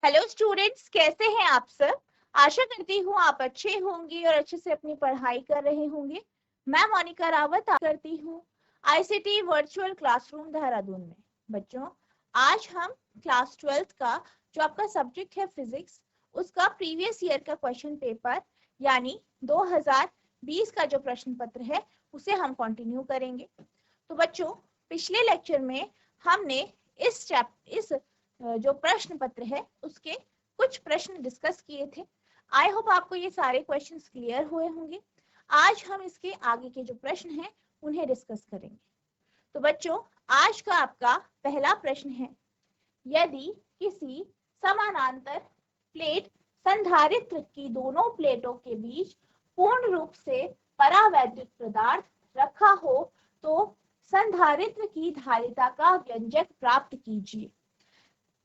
Hello students, कैसे हैं आप सब। आशा करती हूँ आप अच्छे होंगे और अच्छे से अपनी पढ़ाई कर रहे होंगे। मैं मोनिका रावत करती हूँ आईसीटी वर्चुअल क्लासरूम देहरादून में। बच्चों, आज हम क्लास 12th का जो आपका सब्जेक्ट है फिजिक्स, उसका प्रीवियस ईयर का क्वेश्चन पेपर यानी 2020 का जो प्रश्न पत्र है उसे हम कंटिन्यू करेंगे। तो बच्चों, पिछले लेक्चर में हमने इस जो प्रश्न पत्र है उसके कुछ प्रश्न डिस्कस किए थे। आई होप आपको ये सारे क्वेश्चंस क्लियर हुए होंगे। आज हम इसके आगे के जो प्रश्न हैं उन्हें डिस्कस करेंगे। तो बच्चों, आज का आपका पहला प्रश्न है, यदि किसी समानांतर प्लेट संधारित्र की दोनों प्लेटों के बीच पूर्ण रूप से परावैद्युत पदार्थ रखा हो तो संधारित्र की धारिता का व्यंजक प्राप्त कीजिए।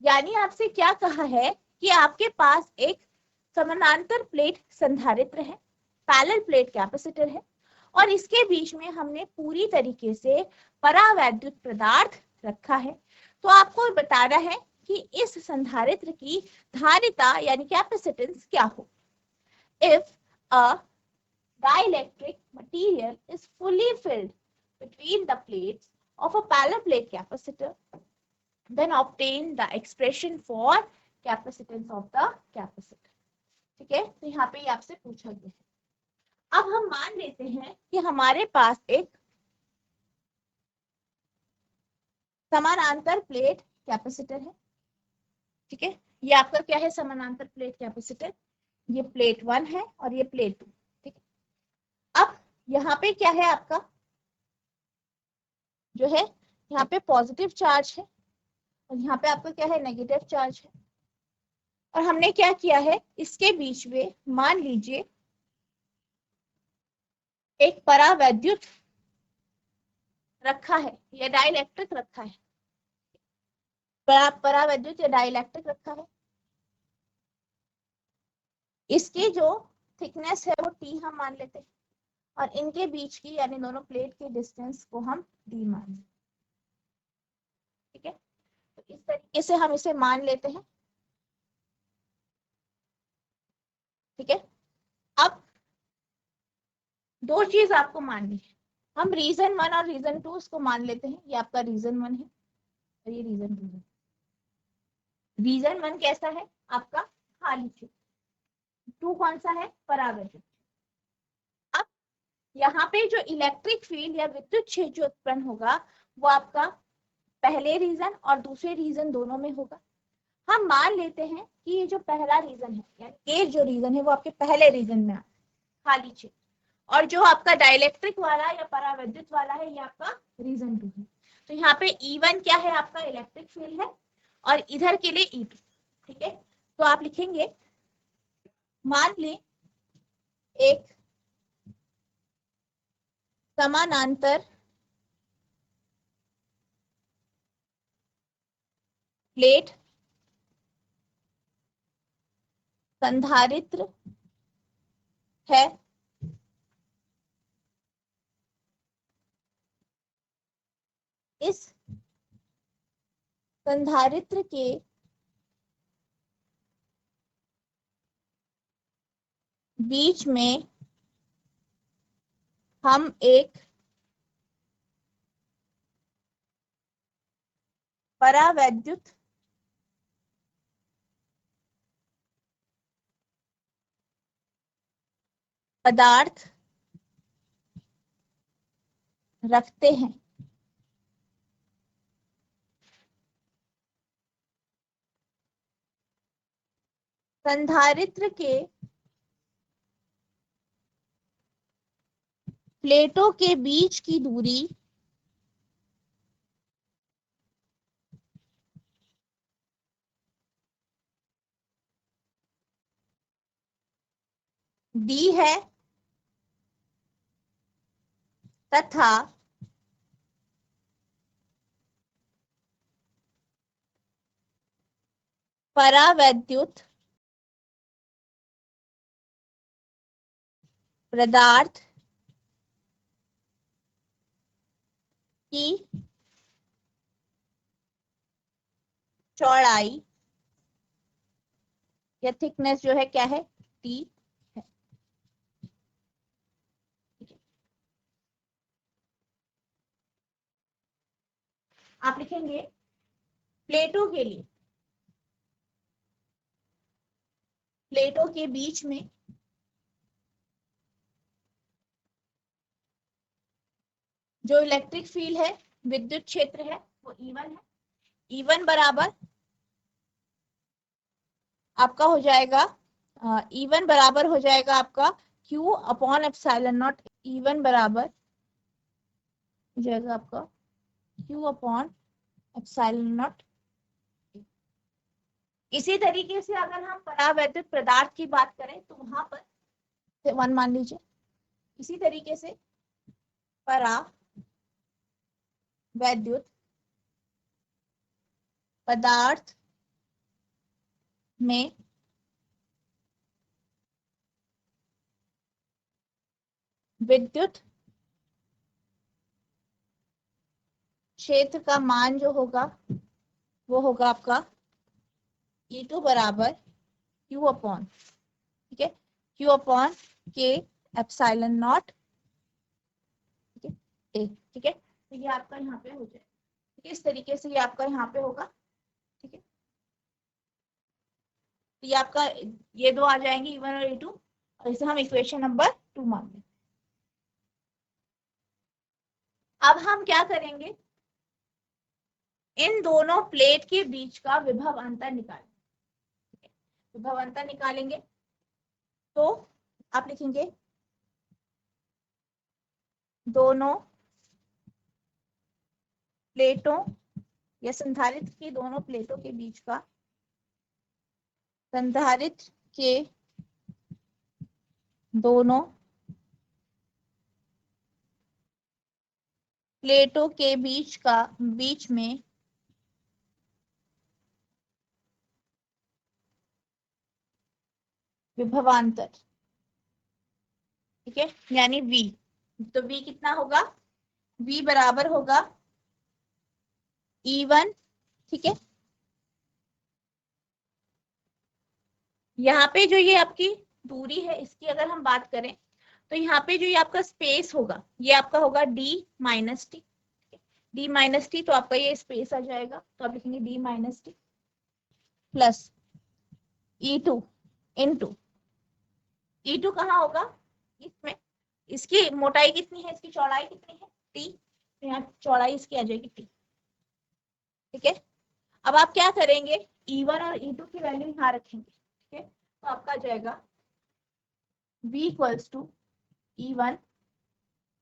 यानी आपसे क्या कहा है कि आपके पास एक समानांतर प्लेट संधारित्र है, पैरेलल प्लेट कैपेसिटर है, और इसके बीच में हमने पूरी तरीके से परावैद्युत पदार्थ रखा है। तो आपको बताना है कि इस संधारित्र की धारिता यानी कैपेसिटेंस क्या हो। If a dielectric material is fully filled between the plates of a parallel plate capacitor, then obtain the expression for capacitance of the capacitor। ठीक है, तो यहाँ पे आपसे पूछा गया है। अब हम मान लेते हैं कि हमारे पास एक समानांतर प्लेट कैपेसिटर है। ठीक है, ये आपका क्या है, समानांतर प्लेट कैपेसिटर। ये प्लेट 1 है और ये प्लेट 2। ठीक है, अब यहाँ पे क्या है, आपका जो है यहाँ पे पॉजिटिव चार्ज है और यहाँ पे आपका क्या है, नेगेटिव चार्ज है। और हमने क्या किया है, इसके बीच में मान लीजिए एक परावैद्युत रखा है या डाइलेक्ट्रिक रखा है, परावैद्युत या डाइलेक्ट्रिक रखा है। इसकी जो थिकनेस है वो टी हम मान लेते हैं और इनके बीच की यानी दोनों प्लेट के डिस्टेंस को हम डी मान लेते। ठीक है, तो इस तरीके से हम इसे मान लेते हैं। ठीक है, अब दो चीज आपको माननी है। हम रीजन 1 और रीजन 2 इसको मान लेते हैं। ये आपका रीजन 1 है और ये रीजन 2 है। रीजन 1 कैसा है, आपका खाली क्षेत्र। 2 कौन सा है, परावैद्युत। अब यहाँ पे जो इलेक्ट्रिक फील्ड या विद्युत क्षेत्र जो उत्पन्न होगा वो आपका पहले रीजन और दूसरे रीजन दोनों में होगा। हम मान लेते हैं कि ये जो पहला रीजन है यानी ए जो रीजन है वो आपके पहले रीजन में आता है, खाली क्षेत्र। और जो आपका डाइलेक्ट्रिक वाला या परावैद्युत वाला है ये आपका रीजन 2 है। तो यहाँ पे E1 क्या है, आपका इलेक्ट्रिक फील्ड है और इधर के लिए E2। ठीक है, तो आप लिखेंगे, मान लें एक समानांतर प्लेट संधारित्र है। इस संधारित्र के बीच में हम एक परावैद्युत पदार्थ रखते हैं। संधारित्र के प्लेटों के बीच की दूरी डी है तथा परावैद्युत पदार्थ की चौड़ाई या थिकनेस जो है क्या है, टी है। आप लिखेंगे प्लेटों के लिए, प्लेटों के बीच में जो इलेक्ट्रिक फील्ड है, विद्युत क्षेत्र है, वो E1 है। E1 बराबर आपका हो जाएगा, E1 बराबर हो जाएगा आपका Q upon epsilon not. E1 बराबर हो जाएगा आपका Q अपॉन एप्सिलॉन नॉट। इसी तरीके से अगर हम परावैद्युत पदार्थ की बात करें तो वहां पर 1 मान लीजिए। इसी तरीके से परावैद्युत पदार्थ में विद्युत क्षेत्र का मान जो होगा वो होगा आपका E2 बराबर Q अपॉन, ठीक है, Q upon K epsilon not, ठीक है, A, ठीक है। तो ये आपका यहाँ पे हो जाए, ठीक है, इस तरीके से ये आपका यहाँ पे होगा, ठीक है। तो ये आपका, ये दो आ जाएंगे E1 और E2, और इसे हम इक्वेशन नंबर 2 मान लें। अब हम क्या करेंगे, इन दोनों प्लेट के बीच का विभव अंतर निकालेंगे। विभव अंतर निकालेंगे तो आप लिखेंगे दोनों प्लेटों या संधारित्र की दोनों प्लेटों के बीच का, संधारित्र के दोनों प्लेटों के बीच में विभवांतर, ठीक है, यानी V। तो V कितना होगा, V बराबर होगा E1, ठीक है। यहाँ पे जो ये आपकी दूरी है इसकी अगर हम बात करें तो यहाँ पे जो ये आपका स्पेस होगा ये आपका होगा D minus T, D minus T, तो आपका ये स्पेस आ जाएगा, तो आप लिखेंगे D minus T plus E2 into, E2 कहाँ होगा इसमें, इसकी मोटाई कितनी है, इसकी चौड़ाई कितनी है T, तो यहाँ चौड़ाई इसकी आ जाएगी T, ठीक है। अब आप क्या करेंगे, E1 और E2 की वैल्यू यहाँ रखेंगे, ठीक है। तो आपका आ जाएगा V equals to E1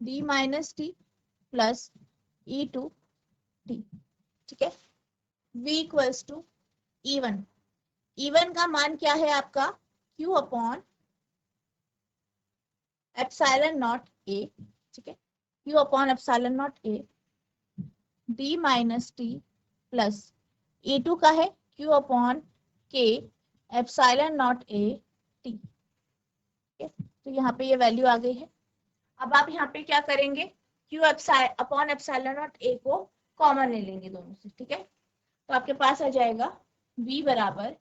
D minus T plus E2 D, ठीक है। V equals to E1, E1 का मान क्या है आपका Q upon epsilon naught A, ठीक है, Q upon epsilon naught A D minus T plus E2 का है Q upon K epsilon naught A T, ठीक है। तो यहाँ पे ये वैल्यू आ गई है। अब आप यहाँ पे क्या करेंगे, Q upon epsilon naught A को कॉमन ले लेंगे दोनों से, ठीक है। तो आपके पास आ जाएगा V बराबर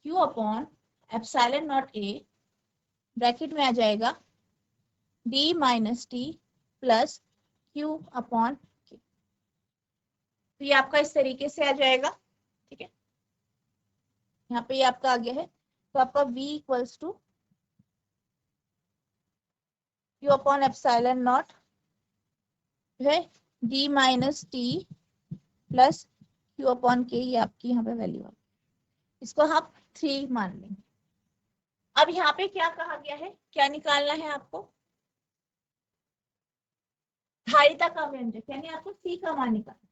Q upon epsilon naught A, bracket में आ जाएगा D minus T plus Q upon K। तो ये आपका इस तरीके से आ जाएगा, ठीक है। यहाँ पे ये आपका आ गया है, तो आपका V equals to Q upon epsilon naught है D minus T plus Q upon K, ये आपकी यहाँ पे वैल्यू है, इसको हम 3 मान लेंगे। अब यहाँ पे क्या कहा गया है, क्या निकालना है आपको, धारिता का व्यंजक, यानी आपको C का मान निकालना है,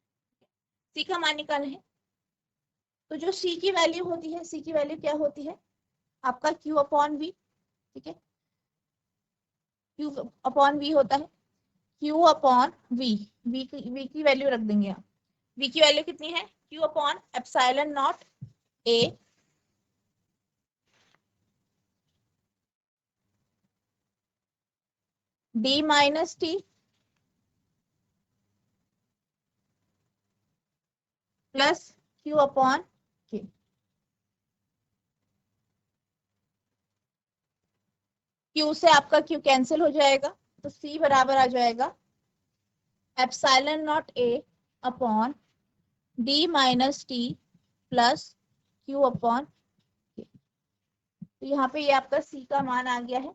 C का मान निकालना है। तो जो C की वैल्यू होती है, C की वैल्यू क्या होती है आपका Q अपॉन V, ठीक है, Q अपॉन V होता है, Q अपॉन V, V की वैल्यू रख देंगे आप, V की वैल्यू कितनी है Q upon epsilon naught A D minus T plus Q upon K। Q से आपका Q कैंसिल हो जाएगा, तो C बराबर आ जाएगा epsilon naught A upon D minus T plus Q upon K। तो यहाँ पे ये आपका C का मान आ गया है।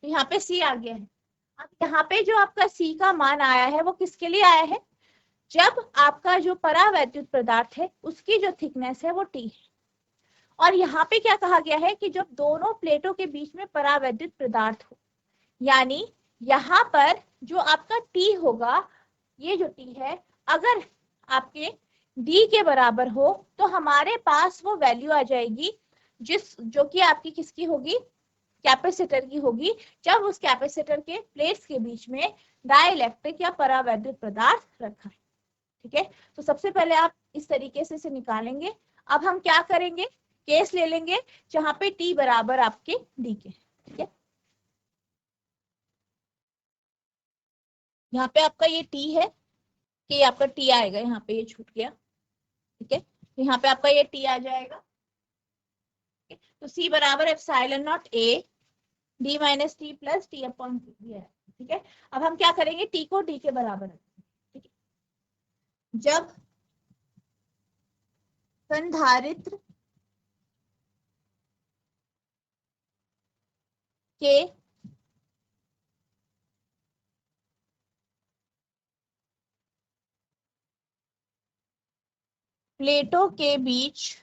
तो यहाँ पे C आ गया है। अब यहाँ पे जो आपका C का मान आया है वो किसके लिए आया है? जब आपका जो परावैद्युत पदार्थ है उसकी जो थिकनेस है वो T है, और यहाँ पे क्या कहा गया है कि जब दोनों प्लेटों के बीच में परावैद्युत पदार्थ हो, यानी यहाँ पर जो आपका T होगा, ये जो T है अगर आपके D के बराबर हो तो हमारे पास वो वैल्यू आ जाएगी जो कि आपकी किसकी होगी? कैपेसिटर की होगी, जब उस कैपेसिटर के प्लेट्स के बीच में डाइलेक्ट्रिक या परावैद्युत पदार्थ रखा है। ठीक है, तो सबसे पहले आप इस तरीके से निकालेंगे। अब हम क्या करेंगे, केस ले लेंगे जहां पे T बराबर आपके D के। ठीक है, यहाँ पे आपका ये T है कि आपका T आएगा, यहाँ पे ये छूट गया। ठीक है, तो यहाँ पे आपका ये T आ जाएगा। तो C बराबर epsilon naught A D minus T plus T upon T है। ठीक है, अब हम क्या करेंगे, T को D के बराबर रखेंगे। ठीक है, जब संधारित्र के प्लेटों के बीच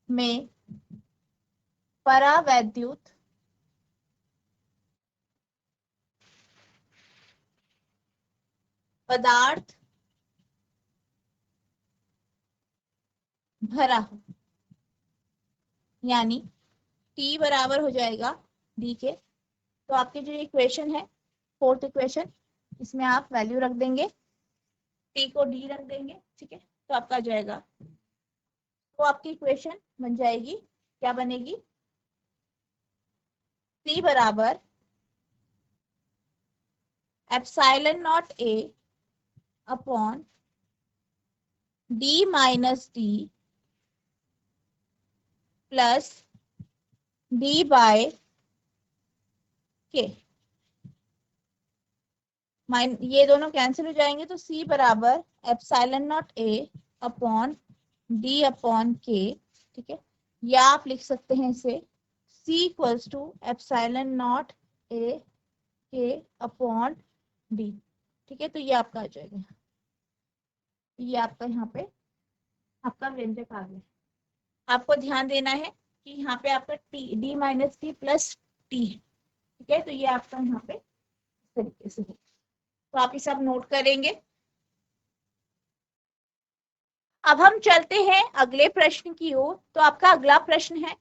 में परावैद्युत पदार्थ भरा हो, यानी T बराबर हो जाएगा D के। तो आपकी जो इक्वेशन है, फोर्थ इक्वेशन, इसमें आप वैल्यू रख देंगे, T को D रख देंगे। ठीक है, तो आपका आ जाएगा, तो आपकी इक्वेशन बन जाएगी, क्या बनेगी? C बराबर epsilon naught A upon D minus D plus D by K। ये दोनों कैंसिल हो जाएंगे, तो C बराबर epsilon naught A upon D upon K। ठीक है, या आप लिख सकते हैं इसे C equals to epsilon naught A K upon D। ठीक है, तो ये आपका आ जाएगा, ये आपका यहाँ पे आपका व्यंजक आ गया। आपको ध्यान देना है कि यहाँ पे आपका D minus T plus T है। ठीक है, तो ये आपका यहाँ पे इस तरीके से है, तो आप ये सब नोट करेंगे। अब हम चलते हैं अगले प्रश्न की ओर। तो आपका अगला प्रश्न है,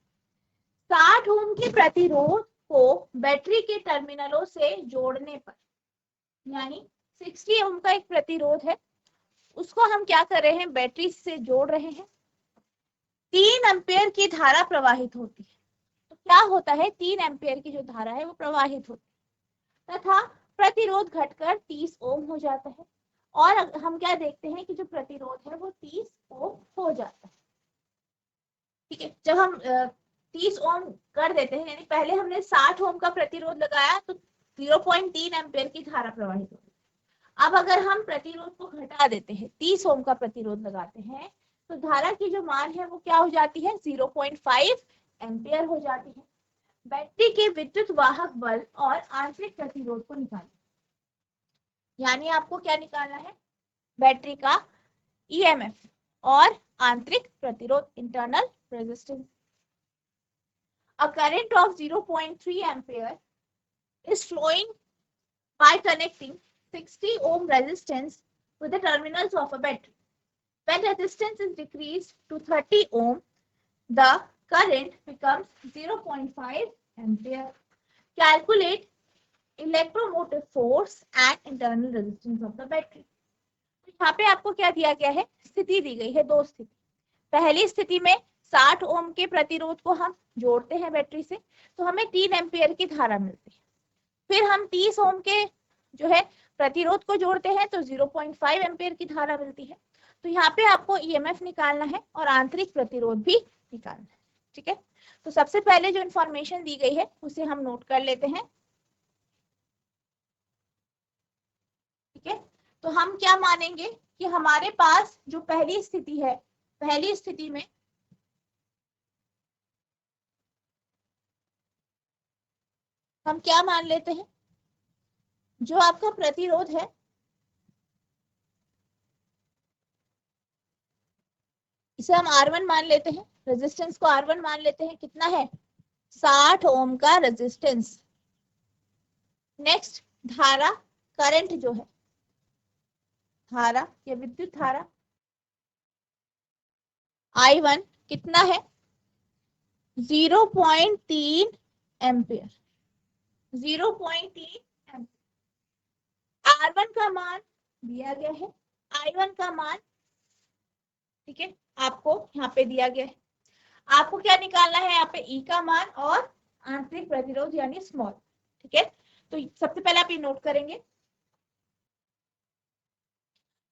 60 ओम के प्रतिरोध को बैटरी के टर्मिनलों से जोड़ने पर, यानी 60 ओम का एक प्रतिरोध है, उसको हम क्या कर रहे हैं, बैटरी से जोड़ रहे हैं। 3 एम्पियर की धारा प्रवाहित होती है। तो क्या होता है, 3 एम्पियर की जो धारा है वो प्रवाहित होती है तथा प्रतिरोध घटकर 30 ओम हो जाता है, और हम क्या देखते हैं कि जो प्रतिरोध है वो 30 ओम हो जाता है। ठीक है, जब हम 30 ओम कर देते हैं, यानी पहले हमने 60 ओम का प्रतिरोध लगाया तो 0.3 एम्पियर की धारा प्रवाहित होगी। अब अगर हम प्रतिरोध को घटा देते हैं, 30 ओम का प्रतिरोध लगाते हैं, तो धारा की जो मान है वो क्या हो जाती है, 0.5 एम्पियर हो जाती है। बैटरी के विद्युत वाहक बल और आंतरिक प्रतिरोध को निकालें, यानी आपको क्या निकालना है, बैटरी का ईएमएफ और आंतरिक प्रतिरोध, internal resistance. A current of 0.3 ampere is flowing by connecting 60 ohm resistance with the terminals of a battery. When resistance is decreased to 30 ohm, the current becomes 0.5 ampere. Calculate electromotive force and internal resistance of the battery. यहाँ पे आपको क्या दिया गया है, स्थिति दी गई है, दो स्थिति। पहली स्थिति में 60 ओम के प्रतिरोध को हम जोड़ते हैं बैटरी से, तो हमें 3 एम्पियर की धारा मिलती है। फिर हम 30 ओम के जो है प्रतिरोध को जोड़ते हैं तो 0.5 एम्पियर की धारा मिलती है। तो यहाँ पे आपको ईएमएफ निकालना है और आंतरिक प्रतिरोध भी निकालना है। ठीक है, तो सबसे पहले जो इंफॉर्मेशन दी गई है उसे हम नोट कर लेते हैं। ठीक है, तो हम क्या मानेंगे कि हमारे पास जो पहली स्थिति है, पहली स्थिति में हम क्या मान लेते हैं, जो आपका प्रतिरोध है इसे हम R1 मान लेते हैं, रेजिस्टेंस को R1 मान लेते हैं। कितना है? 60 ओम का रेजिस्टेंस। नेक्स्ट, धारा, करंट जो है, धारा या विद्युत धारा I1 कितना है? 0.3 एम्पियर, 0.3 एम्पियर। R1 का मान दिया गया है, I1 का मान, ठीक है, आपको यहाँ पे दिया गया है। आपको क्या निकालना है यहाँ पे? E का मान और आंतरिक प्रतिरोध यानी स्मॉल। ठीक है, तो सबसे पहले आप ये नोट करेंगे।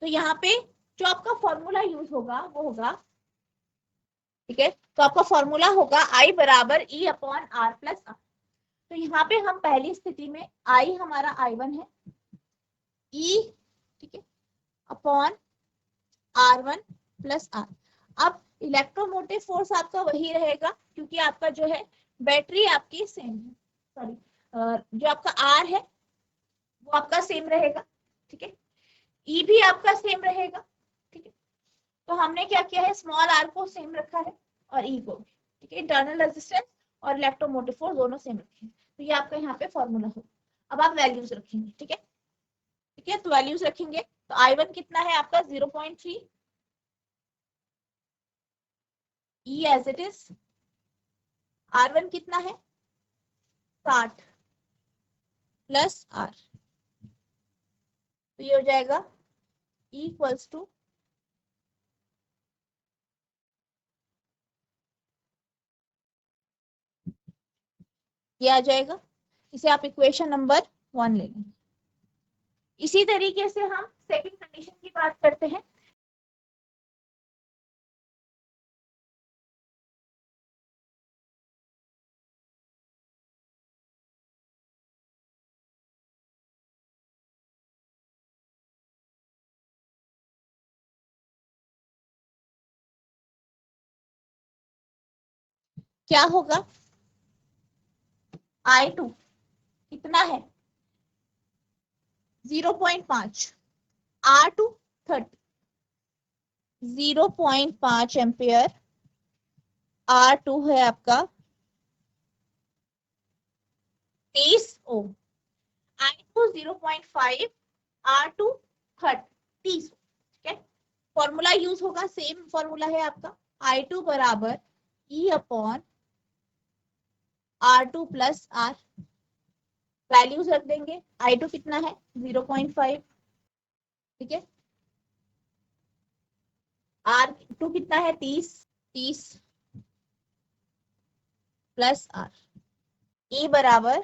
तो यहाँ पे जो आपका फॉर्मूला यूज होगा वो होगा, ठीक है, तो आपका फॉर्मूला होगा I बराबर E upon R plus R। तो यहाँ पे हम पहली स्थिति में I हमारा I1 है, E, ठीक है, अपॉन R1 प्लस R। अब इलेक्ट्रोमोटिव फोर्स आपका वही रहेगा क्योंकि आपका जो है बैटरी आपकी सेम है, सॉरी जो आपका R है वो आपका सेम रहेगा। ठीक है, E भी आपका सेम रहेगा। ठीक है, तो हमने क्या किया है, स्मॉल r को सेम रखा है और E को भी। ठीक है, इंटरनल रेजिस्टेंस और इलेक्ट्रोमोटिव फोर्स दोनों सेम रखे हैं। तो ये आपका यहाँ पे फॉर्मूला होगा। अब आप वैल्यूज रखेंगे। ठीक है, ठीक है, तो वैल्यूज रखेंगे। तो I1 कितना है आपका? 0.3, E as it is. R1 कितना है? 60 प्लस R। तो ये हो जाएगा E इक्वल्स टू, ये आ जाएगा। इसे आप इक्वेशन नंबर 1 ले लेंगे। इसी तरीके से हम सेकंड कंडीशन की बात करते हैं। क्या होगा? I2 कितना है? 0.5, R2 30, 0.5 एम्पियर, R2 है आपका 30 ओम। I2 0.5, R2 30। ठीक है, फॉर्मूला यूज होगा, सेम फॉर्मूला है आपका, I2 बराबर E upon R2 plus R। Values रख देंगे। I2 कितना है? 0.5। ठीक है, R2 कितना है? 30, 30 प्लस R। E बराबर,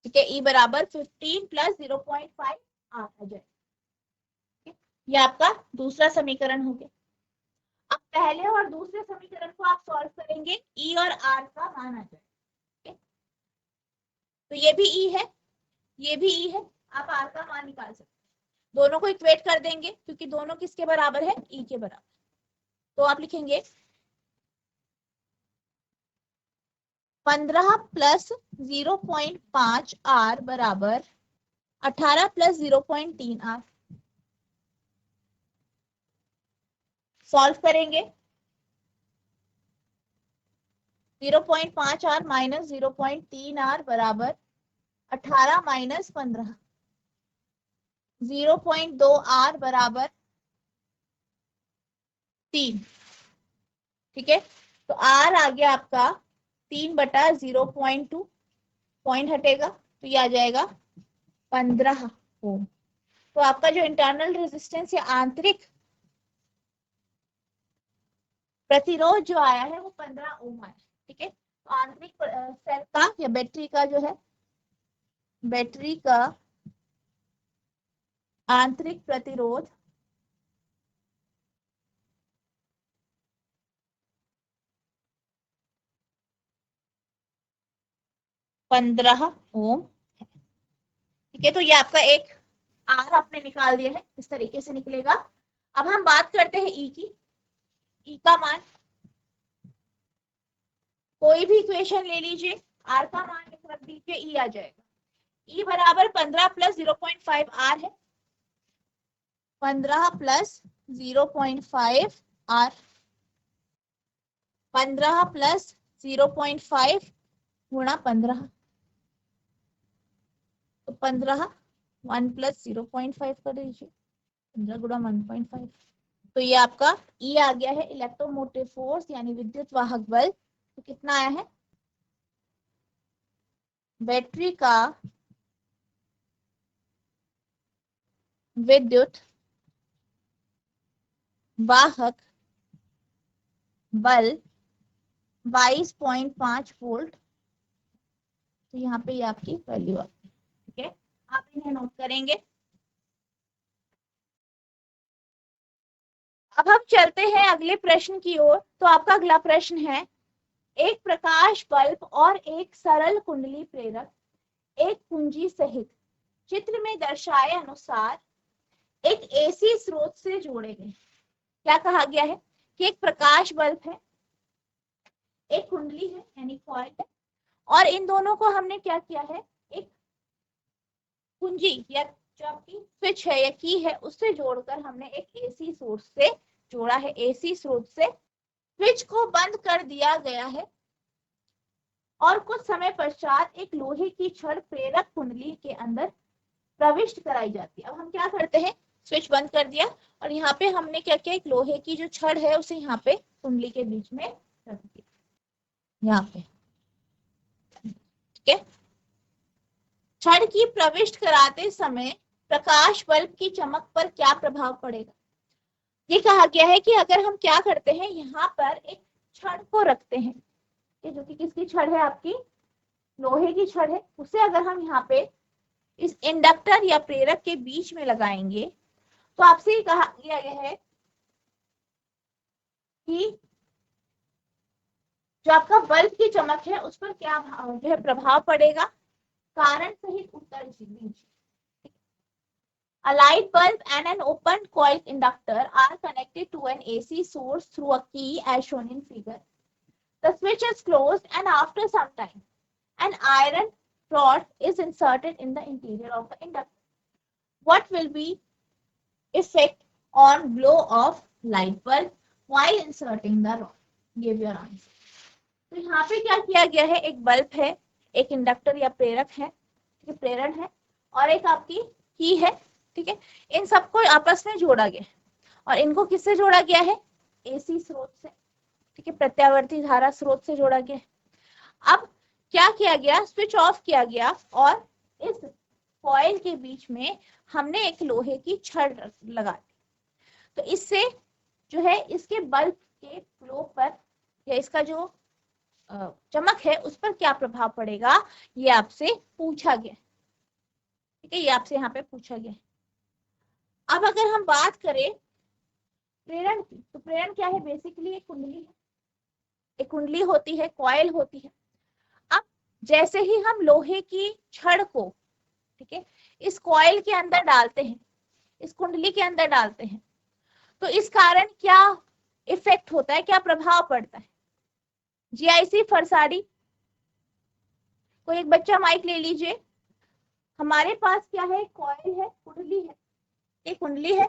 ठीक है, E बराबर 15 प्लस 0.5 R आ जाए। ये आपका दूसरा समीकरण हो गया। अब पहले और दूसरे समीकरण को आप सॉल्व करेंगे, E और R का मान आ जाए। तो ये भी E है, ये भी E है, आप R का मान निकाल सकते हैं। दोनों को इक्वेट कर देंगे क्योंकि दोनों किसके बराबर है? E के बराबर। तो आप लिखेंगे 15 प्लस 0.5 R बराबर 18 प्लस 0.3 R। सॉल्व करेंगे, 0.5 R माइनस 0.3 R बराबर 18 माइनस 15, 0.2 R बराबर 3। ठीक है, तो R आ गया आपका 3/0.2, पॉइंट हटेगा तो ये आ जाएगा 15 ओम। तो आपका जो इंटरनल रेजिस्टेंस या आंतरिक प्रतिरोध जो आया है वो 15 ओम आया। ठीक है, तो आंतरिक सेल का या बैटरी का जो है बैटरी का आंतरिक प्रतिरोध 15 ओम है। ठीक है, तो ये आपका एक आर आपने निकाल दिया है, इस तरीके से निकलेगा। अब हम बात करते हैं ई की। ई का मान कोई भी इक्वेशन ले लीजिए, आर का मान रख दीजिए, ई आ जाएगा। ई बराबर 15 प्लस 0.5 आर है। 15 प्लस 0.5 आर, 15 प्लस 0.5 गुणा 15, तो 15 1 प्लस 0.5 कर दीजिए, 15 गुणा 1.5, तो ये आपका ई आ गया है, इलेक्ट्रोमोटिव फोर्स यानी विद्युत वाहक बल। तो कितना आया है, बैटरी का विद्युत वाहक बल 22.5 वोल्ट। तो यहाँ पे ये आपकी वैल्यू आ गई। ठीक है, आप इन्हें नोट करेंगे। अब हम चलते हैं अगले प्रश्न की ओर। तो आपका अगला प्रश्न है, एक प्रकाश बल्ब और एक सरल कुंडली प्रेरक एक कुंजी सहित चित्र में दर्शाए अनुसार एक एसी स्रोत से जोड़े गए। क्या कहा गया है कि एक प्रकाश बल्ब है, एक कुंडली है यानी कॉइल है, और इन दोनों को हमने क्या किया है, एक कुंजी या जो आपकी स्विच है या की है उससे जोड़कर हमने एक एसी सोर्स से जोड़ा है। एसी स्रोत से स्विच को बंद कर दिया गया है और कुछ समय पश्चात एक लोहे की छड़ प्रेरक कुंडली के अंदर प्रविष्ट कराई जाती है। अब हम क्या करते हैं, स्विच बंद कर दिया और यहाँ पे हमने क्या किया, एक लोहे की जो छड़ है उसे यहाँ पे कुंडली के बीच में रख दिया, यहाँ पे। ठीक है, छड़ की प्रविष्ट कराते समय प्रकाश बल्ब की चमक पर क्या प्रभाव पड़ेगा। ये कहा गया है कि अगर हम क्या करते हैं, यहाँ पर एक छड़ को रखते हैं, ये जो कि किसकी छड़ है, आपकी लोहे की छड़ है, उसे अगर हम यहाँ पे इस इंडक्टर या प्रेरक के बीच में लगाएंगे, तो आपसे ये कहा गया है कि जो आपका बल्ब की चमक है उस पर क्या जो है प्रभाव पड़ेगा। कारण सहित उत्तर दीजिए। A light bulb and an open coil inductor are connected to an AC source through a key as shown in figure. The switch is closed and after some time, an iron rod is inserted in the interior of the inductor. What will be effect on blow of light bulb while inserting the rod? Give your answer. तो यहाँ पे क्या किया गया है, एक bulb है, एक इंडक्टर या प्रेरक है, प्रेरण है, और एक आपकी की है। ठीक है, इन सबको आपस में जोड़ा गया है और इनको किससे जोड़ा गया है, एसी स्रोत से। ठीक है, प्रत्यावर्ती धारा स्रोत से जोड़ा गया है। अब क्या किया गया, स्विच ऑफ किया गया और इस कॉइल के बीच में हमने एक लोहे की छड़ लगा दी। तो इससे जो है इसके बल्ब के फ्लो पर या इसका जो चमक है उस पर क्या प्रभाव पड़ेगा, ये आपसे पूछा गया। ठीक है, ये आपसे यहाँ पे पूछा गया। अब अगर हम बात करें प्रेरण की, तो प्रेरण क्या है, बेसिकली एक कुंडली है, एक कुंडली होती है, कॉइल होती है। अब जैसे ही हम लोहे की छड़ को, ठीक है, इस कॉइल के अंदर डालते हैं, इस कुंडली के अंदर डालते हैं, तो इस कारण क्या इफेक्ट होता है, क्या प्रभाव पड़ता है। जीआईसी फरसाडी, कोई एक बच्चा माइक ले लीजिए। हमारे पास क्या है, कॉइल है, कुंडली है, एक कुंडली है,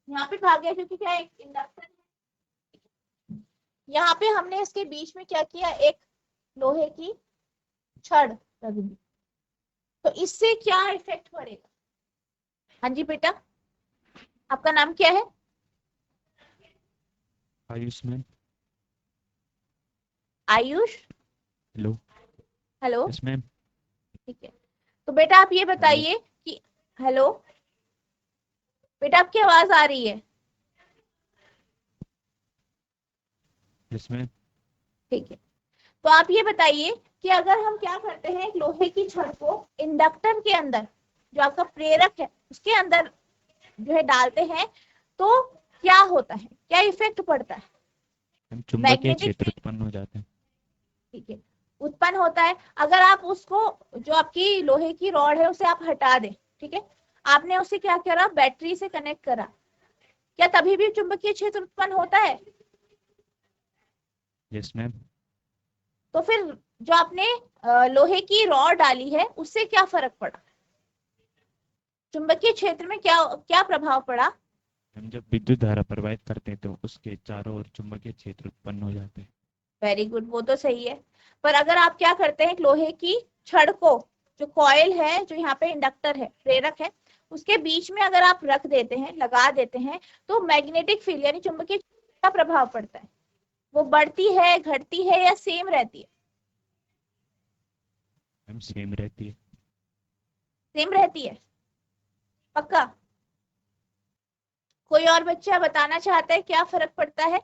यहाँ पे कहा गया क्योंकि क्या एक इंडक्टर है, यहाँ पे हमने इसके बीच में क्या किया, एक लोहे की छड़ रख दी, तो इससे क्या इफेक्ट पड़ेगा। हाँ जी बेटा, आपका नाम क्या है। Ayush ma'am. Ayush, hello. Hello, yes ma'am. ठीक है। तो बेटा आप ये बताइए कि, हेलो बेटा आपकी आवाज आ रही है। Yes ma'am. ठीक है, तो आप ये बताइए कि अगर हम क्या करते हैं, एक लोहे की छड़ को इंडक्टर के अंदर, जो आपका प्रेरक है उसके अंदर जो है डालते हैं, तो क्या होता है, क्या इफेक्ट पड़ता है? हम चुंबकीय मैग्नेटिक क्षेत्र फील्ड, उत्पन्न हो जाते हैं। ठीक है, उत्पन्न होता है। अगर आप उसको, जो आपकी लोहे की रॉड है उसे आप हटा दें, ठीक है, आपने उसे क्या करा, बैटरी से कनेक्ट करा, क्या तभी भी चुंबकीय क्षेत्र उत्पन्न होता है? Yes ma'am. तो फिर जो आपने लोहे की रॉड डाली है उससे क्या फर्क पड़ा, चुंबकीय क्षेत्र में क्या क्या प्रभाव पड़ा? हम जब विद्युत धारा प्रवाहित करते हैं तो उसके चारों ओर चुंबकीय क्षेत्र उत्पन्न हो जाते हैं। वेरी गुड, वो तो सही है। पर अगर आप क्या करते हैं, लोहे की छड़ को, जो कॉइल है, जो यहाँ पे इंडक्टर है, प्रेरक है, उसके बीच में अगर आप रख देते हैं, लगा देते हैं, तो मैग्नेटिक फील्ड यानी चुंबकीय का प्रभाव पड़ता है, वो बढ़ती है, घटती है, या सेम रहती है? मैम सेम रहती है। सेम रहती है, पक्का? कोई और बच्चा बताना चाहता है क्या फर्क पड़ता है?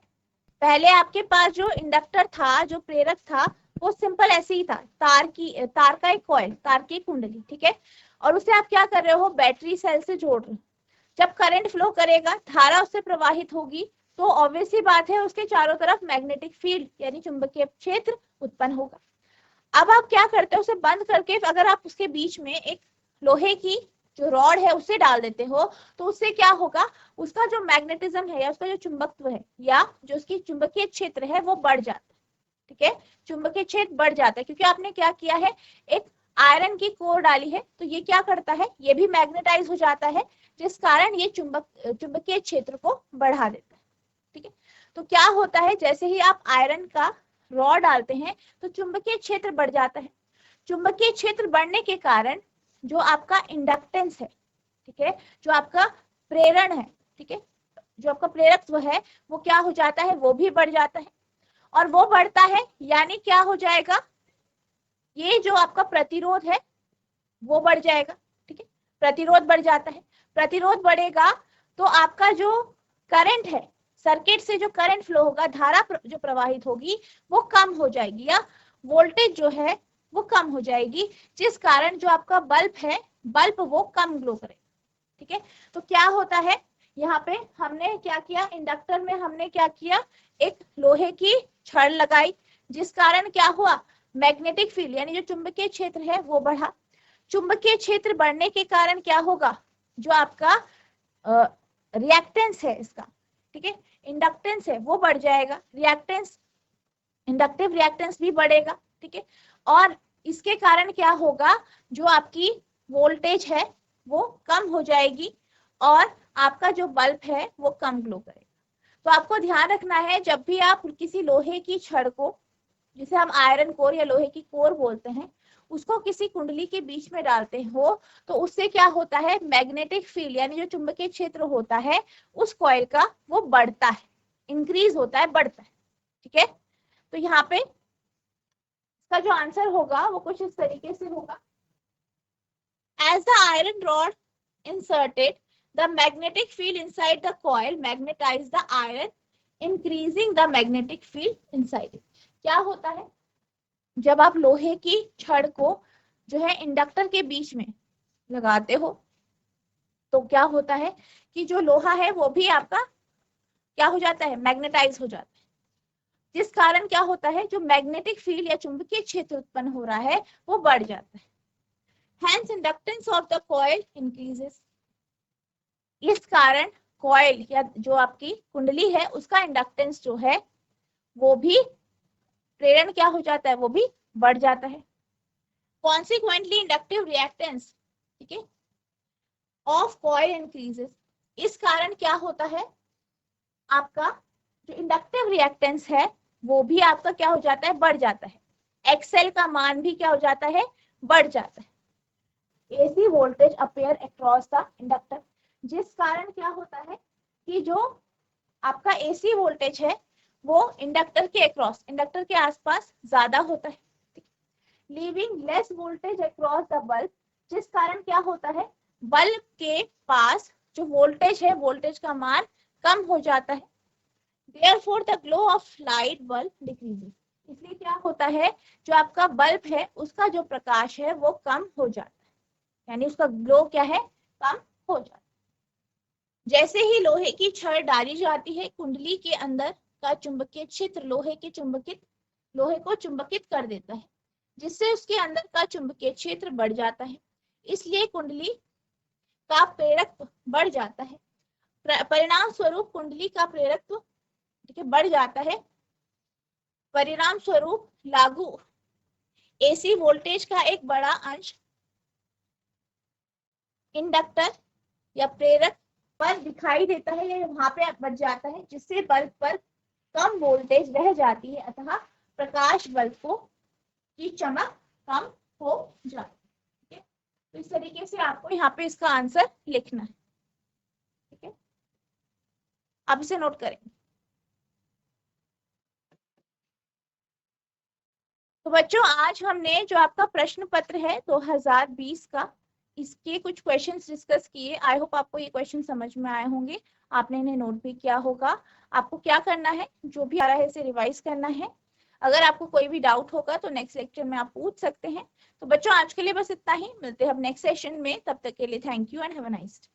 पहले आपके पास जो इंडक्टर था, जो प्रेरक था, वो सिंपल ऐसे ही था, तार का एक कॉइल, तार की कुंडली, ठीक है, और उसे आप क्या कर रहे हो, बैटरी सेल से जोड़ रहे हो। जब करंट फ्लो करेगा, धारा उससे प्रवाहित होगी, तो ऑब्वियस सी बात है उसके चारों तरफ मैग्नेटिक फील्ड यानी चुंबकीय क्षेत्र उत्पन्न होगा। अब आप क्या करते हो, उसे बंद करके अगर आप उसके बीच में एक लोहे की जो रॉड है उसे डाल देते हो, तो उससे क्या होगा, उसका जो मैग्नेटिज्म है या उसका जो चुंबकत्व है या जो उसकी चुंबकीय क्षेत्र है वो बढ़ जाता है, ठीक है, चुंबकीय क्षेत्र बढ़ जाता है, क्योंकि आपने क्या किया है, एक आयरन की कोर डाली है, तो ये क्या करता है, ये भी मैग्नेटाइज हो जाता है, जिस कारण ये चुंबकीय क्षेत्र को बढ़ा देता है, ठीक है। तो क्या होता है, जैसे ही आप आयरन का रॉड डालते हैं तो चुंबकीय क्षेत्र बढ़ जाता है। चुंबकीय क्षेत्र बढ़ने के कारण जो आपका इंडक्टेंस है, ठीक है, जो आपका प्रेरण है, ठीक है, जो आपका प्रेरकत्व है, वो क्या हो जाता है, वो भी बढ़ जाता है। और वो बढ़ता है यानी क्या हो जाएगा, ये जो आपका प्रतिरोध है वो बढ़ जाएगा, ठीक है, प्रतिरोध बढ़ जाता है। प्रतिरोध बढ़ेगा तो आपका जो करंट है, सर्किट से जो करंट फ्लो होगा, धारा जो प्रवाहित होगी वो कम हो जाएगी, या वोल्टेज जो है वो कम हो जाएगी, जिस कारण जो आपका बल्ब है, बल्ब वो कम ग्लो करेगा, ठीक है। तो क्या होता है, यहाँ पे हमने क्या किया, इंडक्टर में हमने क्या किया, एक लोहे की छड़ लगाई, जिस कारण क्या हुआ, मैग्नेटिक फील्ड यानी जो चुंबकीय क्षेत्र है वो बढ़ा। चुंबकीय क्षेत्र बढ़ने के कारण क्या होगा, जो आपका रिएक्टेंस है इसका, ठीक है, इंडक्टेंस है वो बढ़ जाएगा, रिएक्टेंस, इंडक्टिव रिएक्टेंस भी बढ़ेगा, ठीक है। और इसके कारण क्या होगा, जो आपकी वोल्टेज है वो कम हो जाएगी, और आपका जो बल्ब है वो कम ग्लो करेगा। तो आपको ध्यान रखना है, जब भी आप किसी लोहे की छड़ को, जिसे हम आयरन कोर या लोहे की कोर बोलते हैं, उसको किसी कुंडली के बीच में डालते हो, तो उससे क्या होता है, मैग्नेटिक फील्ड यानी जो चुंबकीय क्षेत्र होता है उस कॉइल का, वो बढ़ता है, इंक्रीज होता है, बढ़ता है, ठीक है। तो यहाँ पे इसका जो आंसर होगा वो कुछ इस तरीके से होगा, as the iron rod inserted, the magnetic field inside the coil magnetize the iron, increasing the magnetic field inside it। क्या होता है, जब आप लोहे की छड़ को जो है इंडक्टर के बीच में लगाते हो, तो क्या होता है कि जो लोहा है वो भी आपका क्या हो जाता है, मैग्नेटाइज हो जाता है, जिस कारण क्या होता है, जो मैग्नेटिक फील्ड या चुंबकीय क्षेत्र उत्पन्न हो रहा है वो बढ़ जाता है। Hence inductance of the coil increases। इस कारण कॉइल या जो आपकी कुंडली है उसका इंडक्टेंस जो है वो भी, प्रेरण क्या हो जाता है, वो भी बढ़ जाता है। कॉन्सिक्वेंटली इंडक्टिव रिएक्टेंस, ठीक है, ऑफ कॉइल इंक्रीजेस। इस कारण क्या होता है, आपका जो इंडक्टिव रिएक्टेंस है वो भी आपका क्या हो जाता है, बढ़ जाता है, एक्सएल का मान भी क्या हो जाता है, बढ़ जाता है। AC voltage appear across the inductor, जिस कारण क्या होता है कि जो आपका एसी वोल्टेज है वो इंडक्टर के अक्रॉस, इंडक्टर के आसपास ज्यादा होता है, leaving less voltage across the bulb, जिस कारण क्या होता है, बल्ब के पास जो वोल्टेज है, वोल्टेज का मान कम हो जाता है। Therefore the glow of light bulb decreases। इसलिए क्या होता है, जो आपका बल्ब है उसका जो प्रकाश है वो कम हो जाता है, यानी उसका ग्लो क्या है, कम हो जाता है। जैसे ही लोहे की छड़ डाली जाती है, कुंडली के अंदर का चुंबकीय क्षेत्र लोहे को चुंबकित कर देता है, जिससे उसके अंदर का चुंबकीय क्षेत्र बढ़ जाता है। इसलिए कुंडली का प्रेरकत्व बढ़ जाता है। परिणाम स्वरूप कुंडली का प्रेरकत्व ठीक है बढ़ जाता है। परिणाम स्वरूप लागू एसी वोल्टेज का एक बड़ा अंश इंडक्टर या प्रेरक पर दिखाई देता है, या वहां पे बच जाता है, जिससे बल्ब पर कम वोल्टेज रह जाती है, अतः प्रकाश बल्ब को की चमक कम हो जाती है। तो इस तरीके से आपको यहाँ पे इसका आंसर लिखना है। ठीक है, आप इसे नोट करें। तो बच्चों, आज हमने जो आपका प्रश्न पत्र है 2020 का, इसके कुछ क्वेश्चंस डिस्कस किए। आई होप आपको ये क्वेश्चन समझ में आए होंगे, आपने इन्हें नोट भी किया होगा। आपको क्या करना है, जो भी आ रहा है इसे रिवाइज करना है। अगर आपको कोई भी डाउट होगा तो नेक्स्ट लेक्चर में आप पूछ सकते हैं। तो बच्चों, आज के लिए बस इतना ही, मिलते हैं अब नेक्स्ट सेशन में। तब तक के लिए thank you and have a nice day.